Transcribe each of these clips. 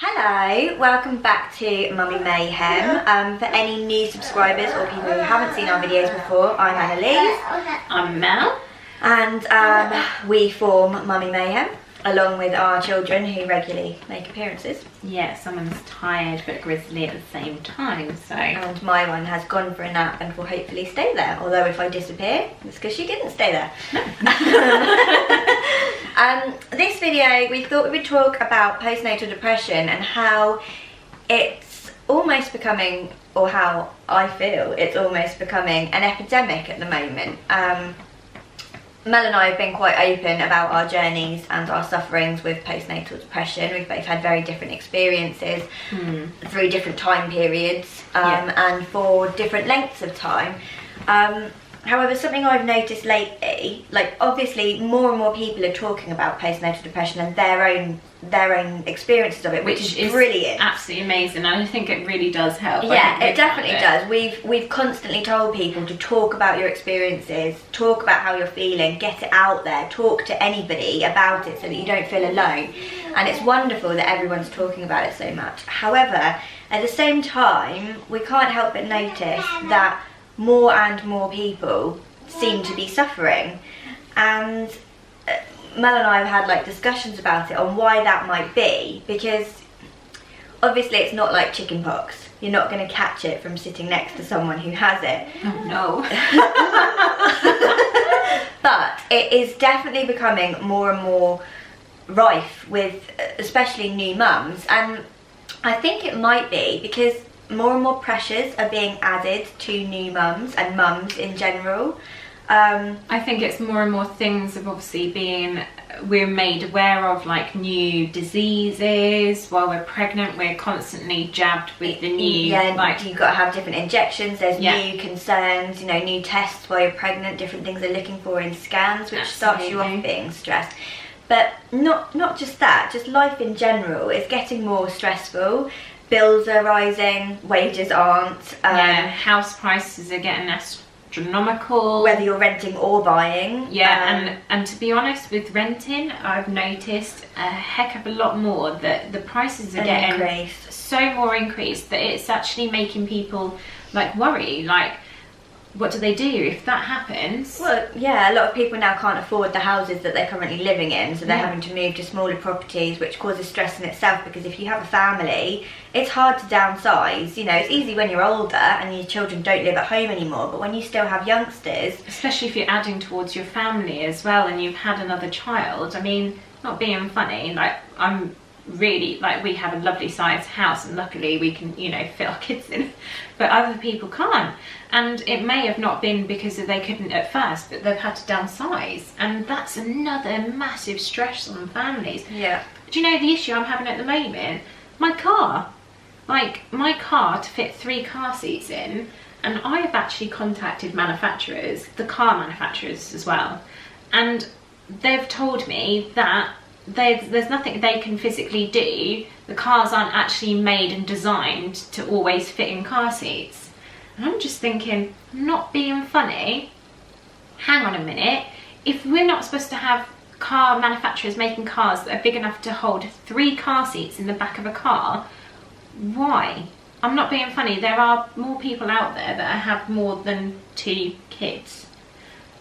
Hello, welcome back to Mummy Mayhem. For any new subscribers or people who haven't seen our videos before, I'm Annalise. I'm Mel. And we form Mummy Mayhem, along with our children who regularly make appearances. Yeah, someone's tired but grizzly at the same time, so... And my one has gone for a nap and will hopefully stay there. Although if I disappear, it's because she didn't stay there. This video, we thought we would talk about postnatal depression and how it's almost becoming, or how I feel it's almost becoming an epidemic at the moment. Mel and I have been quite open about our journeys and our sufferings with postnatal depression. We've both had very different experiences through different time periods and for different lengths of time. However, something I've noticed lately, like obviously more and more people are talking about postnatal depression and their own experiences of it, which is brilliant. Absolutely amazing. I think it really does help. Yeah, it definitely does. We've constantly told people to talk about your experiences, talk about how you're feeling, get it out there, talk to anybody about it so that you don't feel alone. And it's wonderful that everyone's talking about it so much. However, at the same time, we can't help but notice that more and more people seem to be suffering, and Mel and I have had like discussions about it on why that might be, because obviously it's not like chicken pox. You're not going to catch it from sitting next to someone who has it. Oh no. But it is definitely becoming more and more rife with especially new mums, and I think it might be because more and more pressures are being added to new mums and mums in general. I think it's more and more things of obviously we're made aware of, like new diseases. While we're pregnant, we're constantly jabbed with the new, like you've got to have different injections, there's new concerns, you know, new tests while you're pregnant, different things they're looking for in scans, which starts you off being stressed. But not just that, just life in general is getting more stressful. Bills are rising, wages aren't. House prices are getting astronomical. Whether you're renting or buying. And to be honest, with renting, I've noticed a heck of a lot more that the prices are getting so more increased that it's actually making people like worry, like what do they do if that happens? Well, yeah, a lot of people now can't afford the houses that they're currently living in, so they're having to move to smaller properties, which causes stress in itself, because if you have a family, it's hard to downsize. You know, it's easy when you're older and your children don't live at home anymore, but when you still have youngsters... Especially if you're adding towards your family as well and you've had another child. I mean, not being funny, like I'm really, like, we have a lovely sized house and luckily we can, you know, fit our kids in, but other people can't. And it may have not been because they couldn't at first, but they've had to downsize, and that's another massive stress on families. Yeah. Do you know the issue I'm having at the moment? My car. Like, my car to fit 3 car seats in, and I've actually contacted manufacturers, the car manufacturers as well, and they've told me that there's nothing they can physically do. The cars aren't actually made and designed to always fit in car seats. And I'm just thinking, not being funny, hang on a minute, if we're not supposed to have car manufacturers making cars that are big enough to hold 3 car seats in the back of a car, why? I'm not being funny, there are more people out there that have more than 2 kids.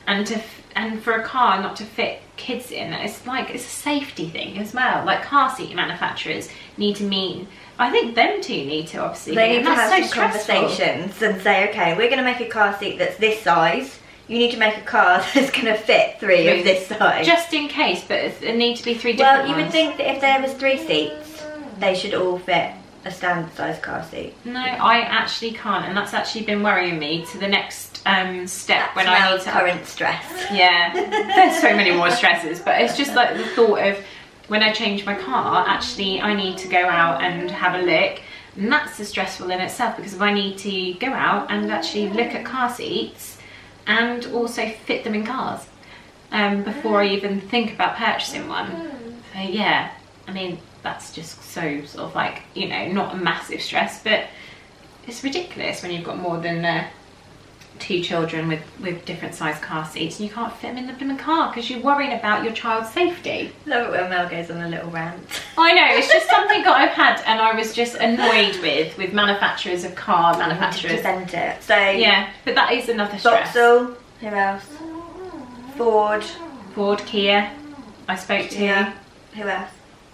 And for a car not to fit kids in, it's like, it's a safety thing as well. Like, car seat manufacturers need to meet, I think them two need to obviously. They need to have some conversations and say, okay, we're going to make a car seat that's this size. You need to make a car that's going to fit 3 of this size. Just in case, but it need to be 3 different ones. Well, you would think that if there was 3 seats, they should all fit a standard size car seat. No, I actually can't, and that's actually been worrying me to the next step. That's when I need to current stress. Yeah, there's so many more stresses, but it's just like the thought of when I change my car, actually I need to go out and have a look, and that's stressful in itself, because if I need to go out and actually look at car seats and also fit them in cars before I even think about purchasing one. So yeah, I mean, that's just so sort of like, you know, not a massive stress, but it's ridiculous when you've got more than two children with different size car seats, and you can't fit them in the blooming car because you're worrying about your child's safety. Love it when Mel goes on a little rant. I know, it's just something that I've had, and I was just annoyed with manufacturers of car manufacturers. To present it. So yeah, but that is another stress. Vauxhall, who else? Ford, Kia, I spoke to. Yeah. Who else?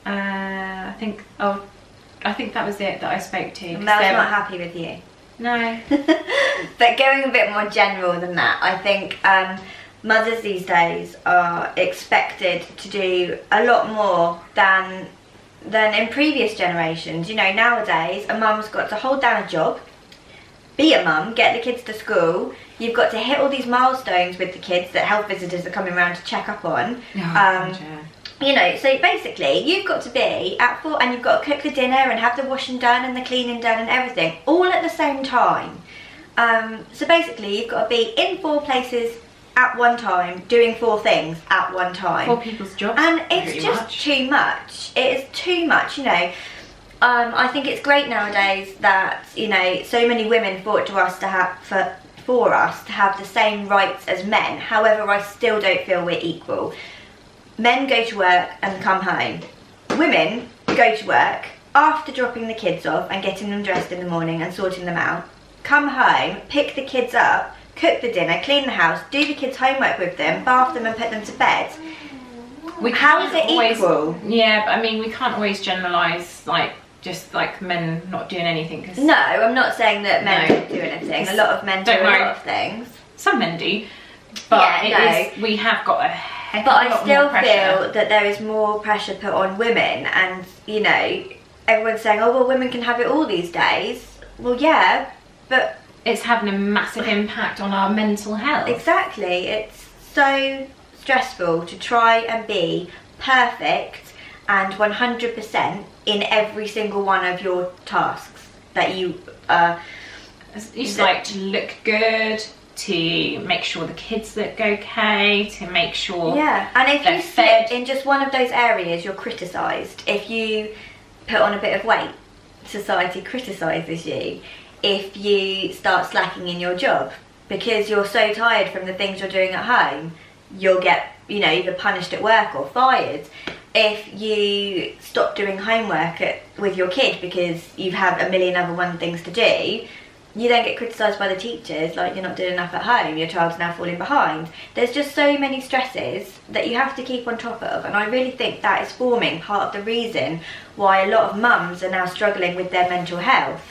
I think that was it that I spoke to. Mel's not happy with you. No. But going a bit more general than that, I think mothers these days are expected to do a lot more than in previous generations. You know, nowadays a mum's got to hold down a job, be a mum, get the kids to school. You've got to hit all these milestones with the kids that health visitors are coming around to check up on. You know, so basically you've got to be at 4 and you've got to cook the dinner and have the washing done and the cleaning done and everything all at the same time. So basically you've got to be in 4 places at one time, doing 4 things at one time. 4 people's jobs. And it's just too much. It is too much, you know. I think it's great nowadays that, you know, so many women fought to us to have for us to have the same rights as men. However, I still don't feel we're equal. Men go to work and come home. Women go to work after dropping the kids off and getting them dressed in the morning and sorting them out. Come home, pick the kids up, cook the dinner, clean the house, do the kids' homework with them, bath them and put them to bed. How is it equal? Yeah, but I mean, we can't always generalise, like, just like men not doing anything. Cause no, I'm not saying that men don't do anything. A lot of men do a lot of things. Some men do. But we have got a heck of a lot more pressure. But I still feel that there is more pressure put on women, and, you know, everyone's saying, oh, well, women can have it all these days. Well, yeah, but it's having a massive impact on our mental health. Exactly. It's so stressful to try and be perfect and 100% in every single one of your tasks that you it's like to look good, to make sure the kids look okay, to make sure and if you slip in just one of those areas, you're criticised. If you put on a bit of weight, society criticises you. If you start slacking in your job because you're so tired from the things you're doing at home, you'll get, you know, either punished at work or fired. If you stop doing homework with your kid because you've had a million other things to do, you then get criticised by the teachers, like you're not doing enough at home, your child's now falling behind. There's just so many stresses that you have to keep on top of, and I really think that is forming part of the reason why a lot of mums are now struggling with their mental health.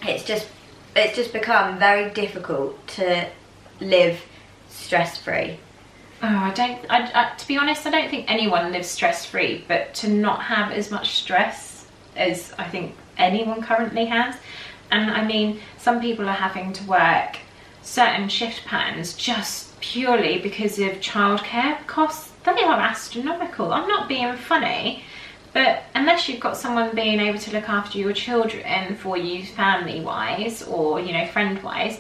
It's just become very difficult to live stress-free. Oh, to be honest, I don't think anyone lives stress-free, but to not have as much stress as I think anyone currently has. And I mean, some people are having to work certain shift patterns just purely because of childcare costs. They are astronomical. I'm not being funny, but unless you've got someone being able to look after your children for you family-wise or, you know, friend-wise,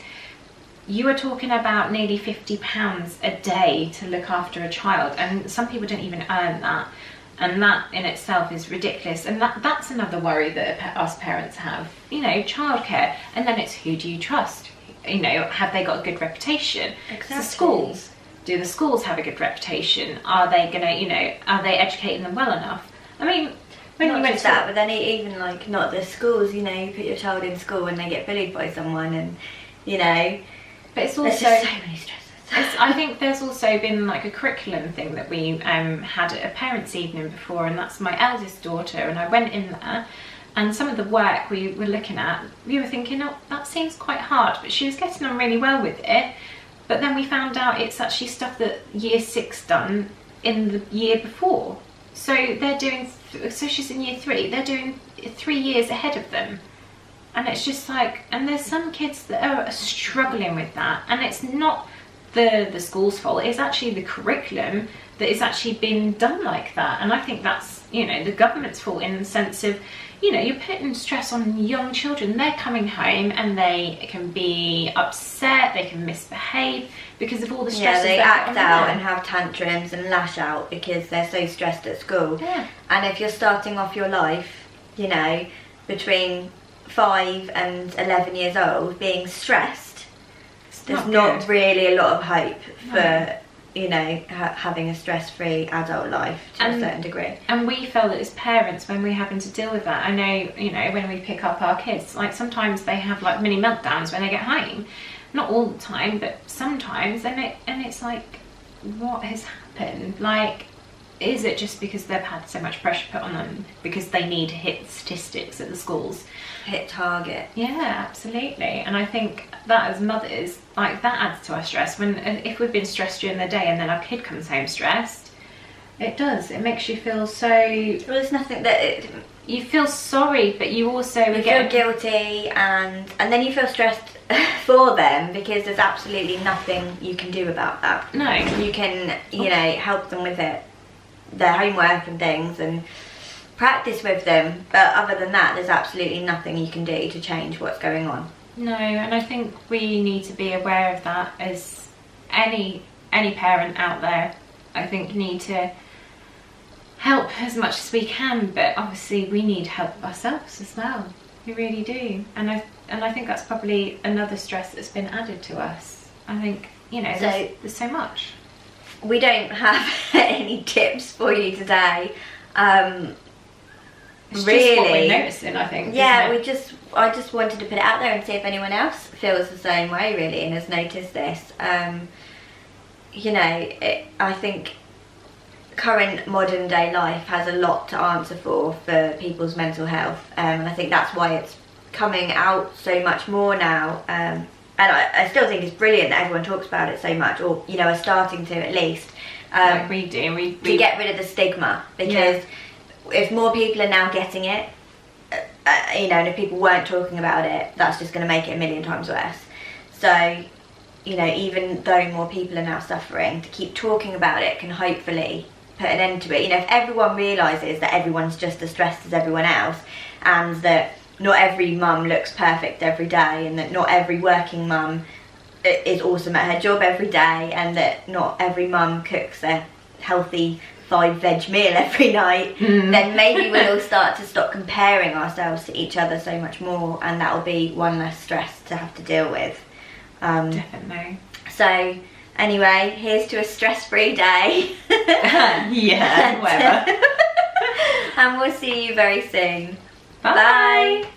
you are talking about nearly £50 a day to look after a child, and some people don't even earn that. And that in itself is ridiculous, and that's another worry that us parents have, you know, childcare. And then it's, who do you trust? You know, have they got a good reputation? Exactly. The schools, do the schools have a good reputation? Are they gonna, you know, are they educating them well enough? I mean, when not you went just that, but then even like not the schools, you know, you put your child in school and they get bullied by someone, and you know, but it's also there's just so many stresses. I think there's also been like a curriculum thing that we had at a parents' evening before, and that's my eldest daughter, and I went in there, and some of the work we were looking at, we were thinking, oh, that seems quite hard, but she was getting on really well with it. But then we found out it's actually stuff that year 6 done in the year before. So they're doing, so she's in year 3, they're doing 3 years ahead of them. And it's just like, and there's some kids that are struggling with that, and it's not the school's fault, it's actually the curriculum that is actually being done like that. And I think that's, you know, the government's fault in the sense of, you know, you're putting stress on young children. They're coming home and they can be upset, they can misbehave because of all the stress. Yeah, they act out and have tantrums and lash out because they're so stressed at school. Yeah. And if you're starting off your life, you know, between 5 and 11 years old being stressed, there's not not really a lot of hope for, you know, having a stress-free adult life to a certain degree. And we feel that as parents, when we're having to deal with that, I know, you know, when we pick up our kids, like sometimes they have like mini meltdowns when they get home. Not all the time, but sometimes, and it's like, what has happened? Like, is it just because they've had so much pressure put on them because they need to hit statistics at the schools? Hit target. Yeah, absolutely. And I think that as mothers, like, that adds to our stress. If we've been stressed during the day and then our kid comes home stressed, it does. It makes you feel so... Well, there's nothing that... You feel sorry, but you also... You feel guilty, and then you feel stressed for them because there's absolutely nothing you can do about that. No. You can, you know, help them with it, their homework and things, and practice with them, but other than that, there's absolutely nothing you can do to change what's going on. No, and I think we need to be aware of that as any parent out there. I think need to help as much as we can, but obviously we need help ourselves as well. We really do. And I think that's probably another stress that's been added to us. I think, you know, there's so much. We don't have any tips for you today. It's really, just what we're noticing, I think. Yeah, I just wanted to put it out there and see if anyone else feels the same way, really, and has noticed this. You know, I think current modern day life has a lot to answer for people's mental health, and I think that's why it's coming out so much more now. And I still think it's brilliant that everyone talks about it so much, or, you know, are starting to at least. Like we do. To get rid of the stigma, because if more people are now getting it, you know, and if people weren't talking about it, that's just going to make it a million times worse. So, you know, even though more people are now suffering, to keep talking about it can hopefully put an end to it. You know, if everyone realises that everyone's just as stressed as everyone else, and that not every mum looks perfect every day, and that not every working mum is awesome at her job every day, and that not every mum cooks a healthy 5-veg meal every night, then maybe we'll all start to stop comparing ourselves to each other so much more, and that'll be one less stress to have to deal with. Definitely. So anyway, here's to a stress-free day. Yeah, whatever. And we'll see you very soon. Bye. Bye.